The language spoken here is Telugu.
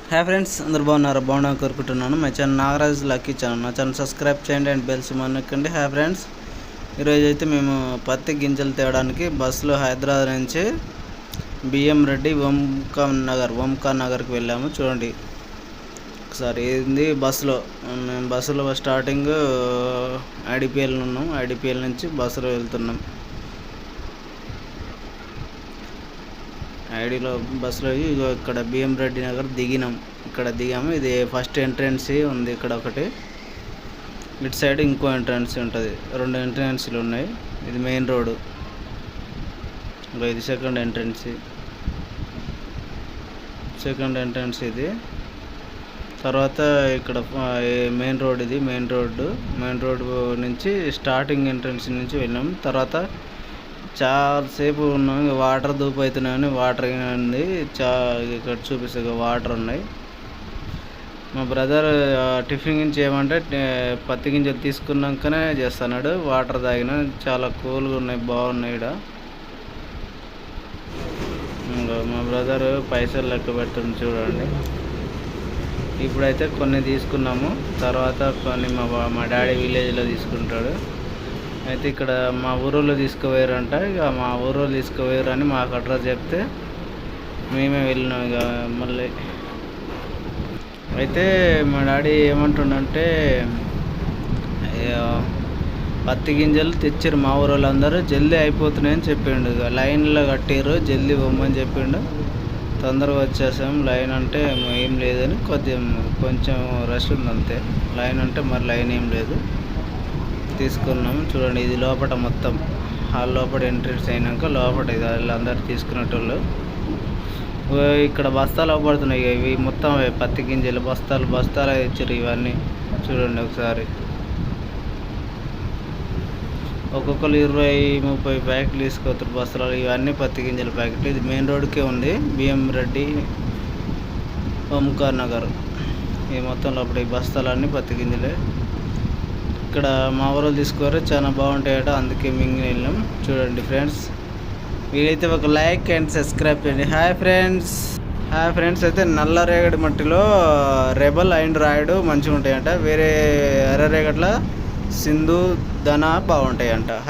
హాయ్ ఫ్రెండ్స్, అందరు బాగున్నాను కోరుకుంటున్నాను. My channel Nagaraj lucky channel. నా ఛానల్ సబ్స్క్రైబ్ చేయండి అండ్ బెల్ సింబల్ నొక్కండి. హాయ్ ఫ్రెండ్స్, ఈరోజు అయితే మేము పత్తి గింజలు తేవడానికి బస్సులో హైదరాబాద్ నుంచి బిఎం రెడ్డి ఓంకా నగర్కి వెళ్ళాము. చూడండి ఒకసారి ఏంది బస్సులో. మేము బస్సులో స్టార్టింగ్ ఐడిపిఎల్ ఉన్నాం. ఐడిపిఎల్ నుంచి బస్సులో వెళ్తున్నాం. ఐడిలో బస్సులో ఇక్కడ బిఎం రెడ్డి నగర్ దిగినాం. ఇక్కడ దిగాము. ఇది ఫస్ట్ ఎంట్రన్స్ ఉంది. ఇక్కడ ఒకటి, ఇటు సైడ్ ఇంకో ఎంట్రన్స్ ఉంటుంది. 2 ఎంట్రన్స్లు ఉన్నాయి. ఇది మెయిన్ రోడ్డు. ఇది సెకండ్ ఎంట్రన్స్ ఇది. తర్వాత ఇక్కడ మెయిన్ రోడ్. ఇది మెయిన్ రోడ్డు నుంచి స్టార్టింగ్ ఎంట్రన్స్ నుంచి వెళ్ళాం. తర్వాత చాలాసేపు ఉన్నాం. వాటర్ దూపు అవుతున్నాయని వాటర్ ఉంది. ఇక్కడ చూపిస్తే వాటర్ ఉన్నాయి. మా బ్రదర్ టిఫిన్ చేయమంటే పత్తి గింజలు తీసుకున్నాకనే చేస్తున్నాడు. వాటర్ తాగిన చాలా కూల్గా ఉన్నాయి, బాగున్నాయి. ఇక్కడ మా బ్రదర్ పైసలు లెక్క పెడుతుంది చూడండి. ఇప్పుడైతే కొన్ని తీసుకున్నాము. తర్వాత కొన్ని మా డాడీ విలేజ్లో తీసుకుంటాడు. అయితే ఇక్కడ మా ఊరోళ్ళు తీసుకుపోయారంట. ఇక మా ఊరోళ్ళు తీసుకుపోయారు అని మాకు అడ్రస్ చెప్తే మేమే వెళ్ళినాం. ఇక మళ్ళీ అయితే మా డాడీ ఏమంటుండంటే, పత్తి గింజలు తెచ్చారు మా ఊరోళ్ళు అందరూ, జల్దీ అయిపోతున్నాయని చెప్పిండు. ఇక లైన్లో కట్టారు, జల్దీ పొమ్మని చెప్పిండు. తొందరగా వచ్చేసాం. లైన్ అంటే ఏం లేదని కొంచెం రష్ ఉంది అంతే. లైన్ అంటే మరి లైన్ ఏం లేదు. తీసుకున్నాము. చూడండి, ఇది లోపల మొత్తం హాల్ లోపల ఎంట్రీస్ అయినాక లోపల ఇది వాళ్ళందరూ తీసుకునేటోళ్ళు. ఇక్కడ బస్తాలు అవపడుతున్నాయి. ఇవి మొత్తం పత్తి గింజలు బస్తాలు ఇచ్చారు. ఇవన్నీ చూడండి ఒకసారి. ఒక్కొక్కరు 20-30 ప్యాకెట్లు తీసుకొస్తారు బస్తాలు. ఇవన్నీ పత్తి గింజల ప్యాకెట్లు. ఇది మెయిన్ రోడ్కే ఉంది, బిఎం రెడ్డి ఓంకా నగర్. ఈ మొత్తం లోపల ఈ బస్తాలన్నీ పత్తి గింజలే. ఇక్కడ మా ఊరు తీసుకోరు, చాలా బాగుంటాయట. అందుకే మింగి వెళ్ళాం. చూడండి ఫ్రెండ్స్, వీలైతే ఒక లైక్ అండ్ సబ్స్క్రైబ్ చేయండి. హాయ్ ఫ్రెండ్స్, అయితే నల్లరేగడి మట్టిలో రెబల్ అండ్ రాయుడు మంచిగా ఉంటాయంట. వేరే ఎర్రరేగట్ల సింధు ధన బాగుంటాయంట.